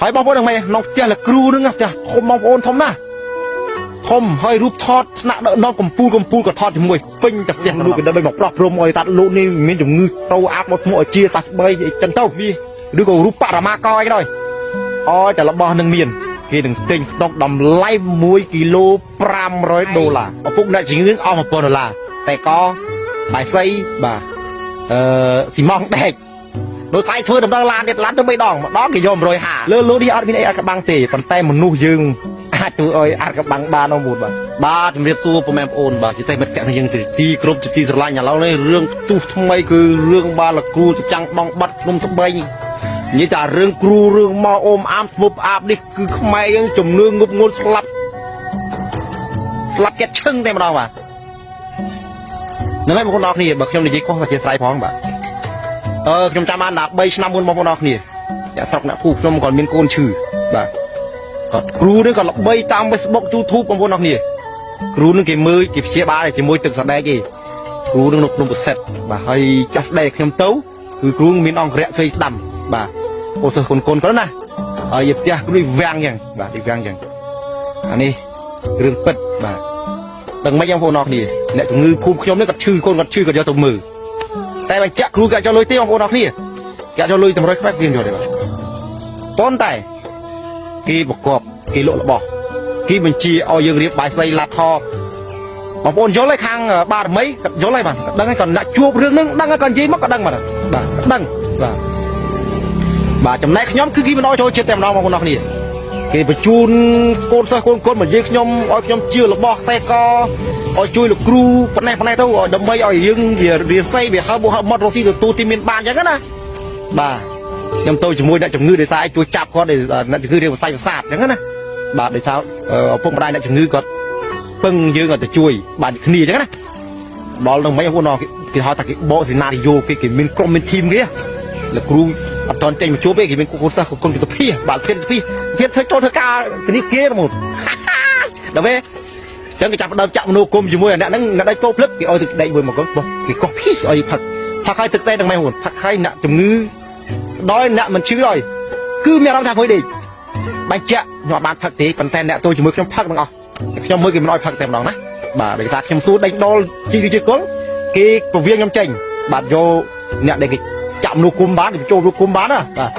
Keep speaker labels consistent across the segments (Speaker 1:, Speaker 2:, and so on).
Speaker 1: ហើយបងប្អូនទាំងម៉េចនៅផ្ទះលោកគ្រូនឹងផ្ទះធំបងប្អូនធំណាស់ធំហើយរូបថតថ្នាក់នៅកំពូលក៏ថតជាមួយពេញតែផ្ទះនោះក៏ដើម្បីមកប្រោះព្រំឲ្យតាត់លោកនេះមានជំងឺតោអាប់មកធ្ងន់ឲ្យជាសាស្បីអីចឹងទៅវាឬក៏រូបបរមាកអីក៏ដោយអោយតែរបស់នឹងមានគេនឹងទិញដុកតម្លៃ1គីឡូ$500ឪពុកអ្នកជំងឺអស់$1000តែក៏បាយសីបាទស៊ីម៉ងដែកដោយតែធ្វើដំណើរឡានទៀតឡានទៅ3ដងម្ដងគេយក150លើនេះអត់មានអីអាក្បាំងទេប៉ុន្តែមនុស្សយើងអាចធ្វើឲ្យអាក្បាំងបាននោះមួយបាទជំរាបសួរពុកម៉ែបងប្អូនបាទជាតែមិត្តភក្តិយើងទីគ្រប់ទីស្រឡាញ់ឥឡូវនេះរឿងទុះថ្មីគឺរឿងបាល់គ្រូចាំងបងបាត់ភ្នំត្បេងនិយាយថារឿងគ្រូរឿងមកអូមអាមធ្មប់អាបនេះគឺខ្មែរយើងជំនឿងប់ងល់ស្លាប់ចិត្តឈឹងតែម្ដងបាទនឹងហើយបងប្អូនអរគ្នាបើខ្ញុំនិយាយខុសក៏ជាស្រ័យផងបាទខ្ញុំចាំបានដល់3ឆ្នាំមុនបងប្អូនអរគ្នាអ្នកស្រុកអ្នកភូខ្ញុំក៏មានកូនឈឺបាទគាត់គ្រូនេះក៏ល្បីតាម Facebook YouTube បងប្អូនអរគ្នាគ្រូនឹងគេមើលគេព្យាបាលជាមួយទឹកសដែកទេគ្រូនឹងនៅក្នុងប្រសិទ្ធបាទហើយចាស់ស្ដែកខ្ញុំទៅគឺគ្រូមានអង្គរៈស្វ័យស្ដាំបាទអូសិស្សកូនគាត់ណាហើយផ្ទះគ្រូវាំងចឹងបាទវាំងចឹងអានេះរឿងពិតបាទទាំងម៉េចបងប្អូនអរគ្នាអ្នកជំងឺភូមិខ្ញុំនេះគាត់ឈឺកូនគាត់ឈឺគាត់យកទៅមើលតែបញ្ជាក់គ្រូគេយកលុយទេបងប្អូនអរគ្នាគេយកលុយ100ក្បាច់គេយកទេបាទប៉ុន្តែគេប្រកបគេលក់របស់គេបញ្ជាឲ្យយើងរៀបបាយសីឡាថបងប្អូនយល់ហើយខាងបារមីគាត់យល់ហើយបាទដឹងហើយគាត់ដាក់ជួបរឿងហ្នឹងដឹងហើយគាត់និយាយមកគាត់ដឹងបាទដឹងបាទចំណែកខ្ញុំគឺគេមិនអោយចូលចិត្តតែម្ដងបងប្អូនអរគ្នាគេបញ្ជូនកូនសិស្សកូនមកនិយាយខ្ញុំឲ្យខ្ញុំជឿរបស់តែក៏ឲ្យជួយលោកគ្រូប៉ុណ្ណេះទៅដើម្បីឲ្យយើងវារៀនសីវាហើបមត់រស់ស៊ីទទួលទីមានបានអញ្ចឹងណាបាទខ្ញុំទៅជាមួយអ្នកជំងឺដោយសារជួយចាប់គាត់អ្នកជំងឺរៀនវិស័យប្រសាទអញ្ចឹងណាបាទដោយសារឪពុកម្ដាយអ្នកជំងឺគាត់ពឹងយើងឲ្យទៅជួយបាទគ្នាអញ្ចឹងណាដល់នឹងមិនបងប្អូនគេហៅថាគេបកសេណារីយ៉ូគេមានក្រុមមានធីមគេលោកគ្រូអត់តន់ចេញមកជួបទេគេមានកូនសិស្សកូនវិទ្យាបាទភាគធ្វើចូលធ្វើការគ្នាគេមកដល់ពេលចឹងគេចាប់ដើមចាក់មនុស្សគុំជាមួយអ្នកហ្នឹងអ្នកដៃពោភ្លឹកគេឲ្យទឹកដេកមួយមកកូនគេកោះភីឲ្យផឹកឲ្យទឹកតែទាំងម៉េចហ្នឹងផឹកឲ្យអ្នកជំងឺដោយអ្នកមិនឈឺហើយគឺមានអារម្មណ៍ថាមួយដេកបញ្ជាក់ខ្ញុំអត់បានផឹកទេប៉ុន្តែអ្នកទៅជាមួយខ្ញុំផឹកទាំងអស់ខ្ញុំមើលគេមិនឲ្យផឹកតែម្ដងណាបាទដោយសារខ្ញុំសួរដេញដុលជីគុលគេពវាខ្ញុំចេញបាទយកអ្នកដែលគេចាក់មនុស្សគុំបានគេចូលមនុស្សគុំបានណាបាទ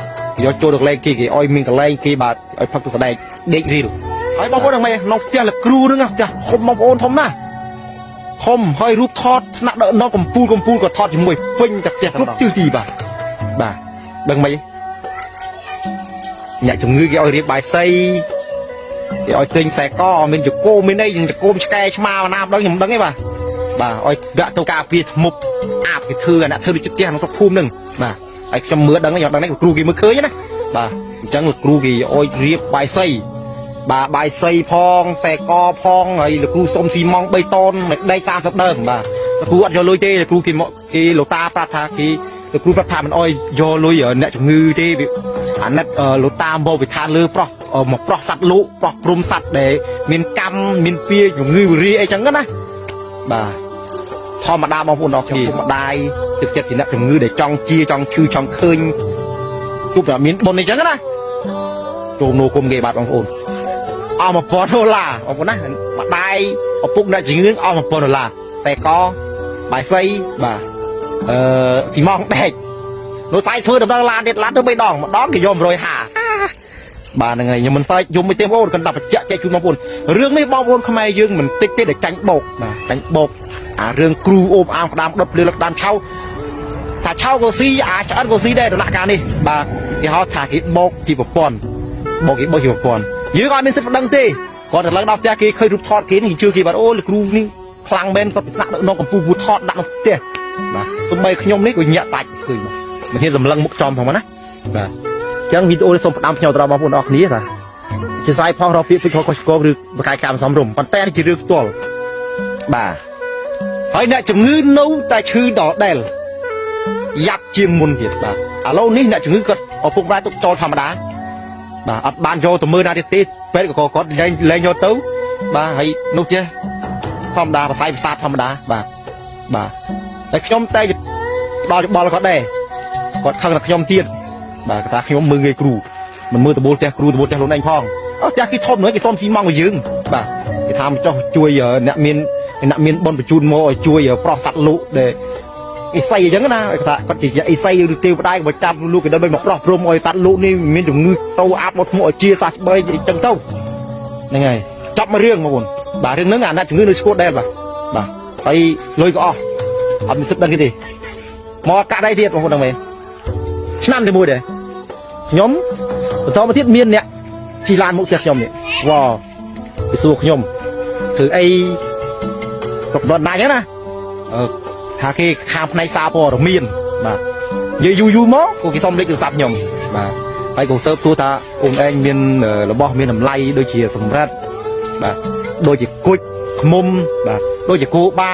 Speaker 1: យកចូលទៅកន្លែងគេឲ្យមានកន្លែងគេបាទឲ្យផឹកទៅស្ដែកដេករៀលហើយបងប្អូនទាំងម៉េចនៅផ្ទះលោកគ្រូនឹងផ្ទះធំបងប្អូនធំណាស់ធំហើយរូបថតថ្នាក់នៅកំពូលក៏ថតជាមួយពេញតែផ្ទះគ្រប់ទិសទីបាទដឹងមិនអ្នកជំងឺគេឲ្យរៀបបាយសីគេឲ្យទិញខ្សែកមានចកោមានអីចកោឆ្កែឆ្មាណាម្ដងខ្ញុំដឹងទេបាទឲ្យដាក់ទៅការពារធ្មប់អាបគេធ្វើអ្នកធ្វើដូចផ្ទះក្នុងស្រុកភូមិនឹងបាទហើយខ្ញុំមើលដឹងខ្ញុំដឹងនេះគ្រូគេមើលឃើញណាបាទអញ្ចឹងលោកគ្រូគេឲ្យរៀបបាយសីបាទបាយសីផងខ្សែកផងហើយលោកគ្រូសុំស៊ីម៉ង3តនមិនដេក30ដើមបាទលោកគ្រូអត់យកលុយទេលោកគ្រូគេលោកតាប្រាប់ថាគេលោកគ្រូប្រាប់ថាមិនអោយយកលុយអ្នកជំងឺទេអាណិតលោកតាមកវិធានលើប្រុសមកប្រុសសัตว์លោកប្រុសព្រំសัตว์ដែលមានកម្មមានពៀជំងឺវិរិយអីចឹងណាបាទធម្មតាបងប្អូនអរគ្នាម្ដាយទឹកចិត្តជាអ្នកជំងឺដែលចង់ជាចង់ឈឺចង់ឃើញជួបតែមានបុណ្យអីចឹងណាចូលនោគុំគេបាទបងប្អូនអស់$1000បងប្អូនណាម្ដាយឪពុកអ្នកជំងឺអស់$1000តែក៏បាយសីបាទស៊ីម៉ងដែកនោះតែធ្វើដំណើរឡានទៀតឡានទៅ3ដងម្ដងគេយក150បាទហ្នឹងហើយខ្ញុំមិនស្រែកយំទេបងប្អូនគាត់តែបញ្ជាក់ចែកជូនបងប្អូនរឿងនេះបងប្អូនខ្មែរយើងមិនតិចទេដែលចាញ់បោកបាទចាញ់បោកអារឿងគ្រូអូបអាមក្តាមដុតភ្លឺលឹកដើមឆៅថាឆៅក៏ស៊ីឆ្អិនក៏ស៊ីដែរដំណាក់កាលនេះបាទគេហៅថាគេបោកជាប្រព័ន្ធបោកជាប្រព័ន្ធយើងអត់មានសិទ្ធិប្តឹងទេគាត់ទៅឡើងដល់ផ្ទះគេឃើញរូបថតគេនេះជឿគេបាទអូលោកគ្រូនេះខ្លាំងមែនគាត់ដាក់នៅកំពូលថតដាក់នៅផ្ទះបាទសម្បីខ្ញុំនេះក៏ញាក់តាច់ឃើញមិនហ៊ានសម្លឹងមុខចំផងណាបាទអញ្ចឹងវីដេអូនេះសូមផ្ដាំផ្ញើទៅដល់បងប្អូនអរគ្នាថាជាសាយផងរកពាក្យពេចន៍ខុសៗឬបកាយកម្មសំរុំប៉ុន្តែនេះជារឿងផ្ទាល់បាទហើយអ្នកជំងឺនៅតែឈឺដដែលយ៉ាប់ជាងមុនទៀតបាទឥឡូវនេះអ្នកជំងឺគាត់ឪពុកម្ដាយទុកចោលធម្មតាបាទអត់បានយកទៅមើលណាទៀតទេពេទ្យក៏គាត់លែងយកទៅបាទហើយនោះចេះធម្មតាបស័យប្រសាទធម្មតាបាទតែខ្ញុំតែដល់ច្បល់គាត់ដែរគាត់ខឹងតែខ្ញុំទៀតបាទគាត់ថាខ្ញុំមើលងាយគ្រូ มันมือตะบูเตะครูตะบูเตะลงในห้องจากที่ทมเลยที่ส้มซีมองไปยืงบ่าที่ทำเจ้าช่วยเนี่ยมีนบนประจุนโมช่วยปลอกสัตว์ลุเดไอ้ไส้ยังนะไอ้ตาก็จีไอ้ไส้เตียวได้มาจับลูกกันได้ไปบอกปลอกรวมไอ้สัตว์ลุนี่มีถึงมือโตอัพหมดหัวเชียร์สัตว์ใบจังเต้ายังไงจับมาเรื่องมาบุญบ่าเรื่องนั้นงานน่ะถึงเรื่องสกู๊ดได้บ่าไปเลยก็เอามีสึกดังกี่ทีมอกะได้เทียดมาบุญทำไมนั่นจะมวยเด้ยมตอนมาเทียดเมียนเนี่ยชีลานมุกเทียดยมเนี่ยว้าไปสู้ขยมถือไอ้กบดอนนายนะถ้าที่ข้ามในซาปอร์มีนมายูมั้งกูกินส้มเล็กอยู่สับยมมาไปกูเซิร์ฟสู้ท่าองค์เองมีนระบอบมีนน้ำไหลโดยเฉียสมรัตมาโดยจีกุยมุมมาโดยจีกูบา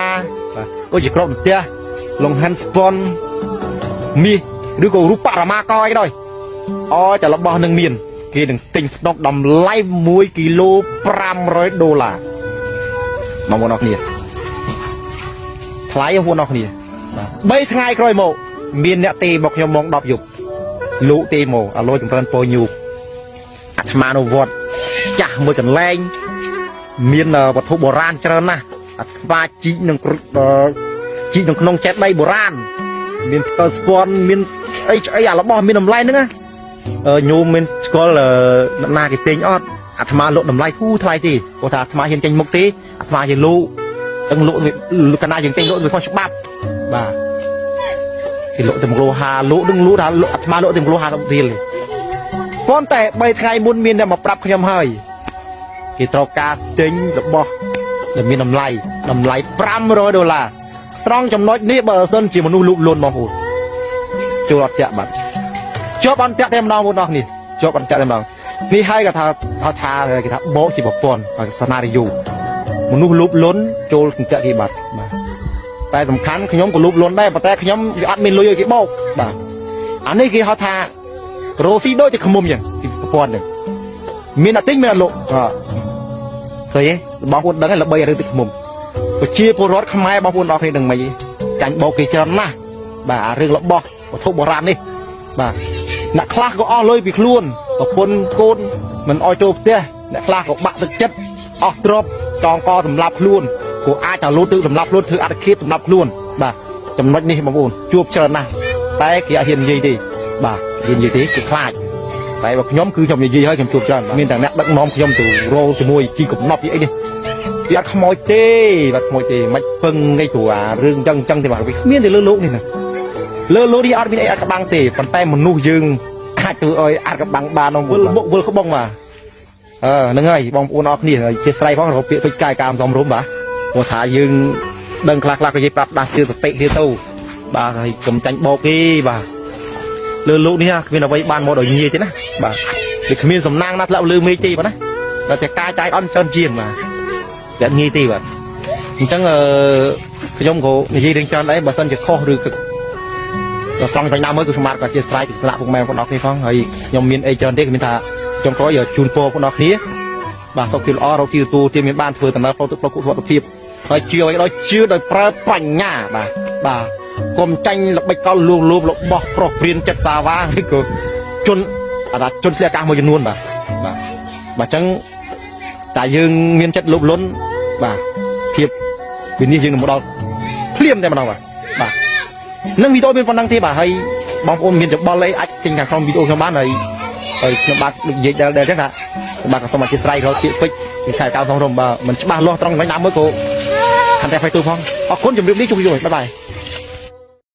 Speaker 1: โดยจีกรอบเตี้ยลงฮันสปอนมีหรือกูรูปปะรามาก้อยด้วยอ๋อจะระบอบหนึ่งมีนกี่หนึ่งติงดอกดำไล่มวยกิโล$500มาบนออกเนี่ยคล้ายกับพวกนอกนี่ใบทงายคอยโมมีนเนี่ยตีบอกยมมองดอกหยุบลุตีโมอารมณ์จุ่มเรินโปยูอัตมาโนวอดจักมือกันแรงมีนวัตถุโบราณเจริญนะอัตมาจีหนึ่งขนมเจ็ดใบโบราณมีนตะสปอนมีนไอ้อะไรบ้างมีนน้ำลายนึงอะยูมีนก็นากิเต็งอดอัตมาโลดน้ำลายทู่ทลายตีโอทาอัตมาเห็นใจมุกตีอัตมาเห็นลุตั้งโลลูกกันนาอย่างเต็งโลด้วยความฉบับบ่าที่โลเต็มโลหาโลดึงโลหาโลอัตมาโลเต็มโลหาตัวเดียวเลยป้อนแต่ใบไทยมุนมีนเนี่ยมาปรับขยำให้ที่ตรอกาเต็งดอกบ่เดี๋ยวมีน้ำไหล$500ตรองจำนวนนี้เบอร์เซนจีมนุษย์ลุกลนมองหูจวดจะบัดจวบอันจะเต็มน้องบนนอกนี่จวบอันจะเต็มน้องนี่ให้กับทาเลยกับโบจีบปอนกับสนาริยูมนุษย์ลุกล้นโจลถึงจะกี่บาทมาแต่สำคัญขยมก็ลุกล้นได้แต่ขยมอัดมินลุยกี่โบกบ่าอันนี้คือเขาทาโรซี่โดจะขมุมอย่างที่ปอนหนึ่งมีนัดติ้งมีนัดลุเคยบางคนดังนั้นเราใบอะไรติดขมุมก็เชียร์ผู้รถขมายบางคนออกในดังไม่จังโบกี่จำนะบ่าเรื่องละบอกวัตถุโบราณนี่บ่านักคลาก็อ้อเลยปีคล้วนกับคนโกนมันอ้อยโจบเตี้ยนักคลาก็บะตึกจัดออกตรบจองกอสำหรับคล้วนกูอาจจะรู้ตื้อสำหรับรู้ถืออัดคลิปสำหรับคล้วนบ่าจำนวนนี้บางคนจูบเชิญนะแต่เกี่ยเห็นยี่ดีบ่าเห็นยี่ดีคือคลาดแต่แบบย้อมคือชมยี่ให้ชมจูบเชิญมีแต่นักดักน้อมชมตู่โรจมวยจีกับนอบยี่ไอ้นี่ที่อัดขโมยเต้แบบขโมยเต้ไม่เพิ่งไอ้ตัวเรื่องจังที่ว่าไปเมียนแต่เลื่อนลุนี่นะเลื่อนลุที่อัดมีไอ้อัดกระบังเต้ปันแต่มันนู่ยิงอาจตัวไอ้อัดกระบังบานน้องวุ้นเขาบ้องมานั่งไงบองปูนออกนี่เจ็ดไซเพราะเราเปลี่ยนไปกายกามสมรุมบ่หัวถ่ายยืงดังคลากก็ยิ่งปรับดังคือสเต็กที่ตู้บ่าให้กำจัดโบกี้บ่าเลือลุนี่ฮะมีเอาไว้บ้านโมดอยยี่ทีนะบ่าเด็กมีสำนักนัดแล้วลืมไม่ตีบ่นะเราจะกายใจอ่อนเชิญเชียนมาเด็กยี่ตีบ่จังขยมโกยี่ดึงจันได้บ่ต้นจะข้อหรือเราฟังไปน้ำเมื่อกุศลมาก็เจ็ดไซส์สละพวกแมวคนออกที่ฟ้องเฮ้ยยมมีไอเจนเด็กมีท่าจงก็อย่าจูนโปคนออกนี้บางสกิลอ้อเราตีตัวเตรียมบ้านเฟื่องแต่เราตัวเรากุศลตัวเพียบเฮ้ยเชื่อเราเชื่อโดยประปัญญาบ่ากรมจังหลับไปก็ลูบหลบบอกปลอกเปลี่ยนจัดสาวาที่ก็จนอะไรจนเสียการมวยจนวนบ่จังแต่ยังมีจัดลุบล้นบ่เพียบเป็นนี่ยังหนุ่มเราเพี้ยมแต่มันเอาบ่นั่งวิดีโอเป็นคนนั่งที่บ่ให้บางคนมีจะบอลเลยอัดจริงจากtrong video trongบ้านnày bạn được dịch đều chắc hả bạn có xong mà chia sẻ rồi tiện phích thì khai cao xong rồi mà mình ba lo trong mấy năm mới cô thành ra phải tu phong họ cuốn chuẩn bị đi chung rồi bye bye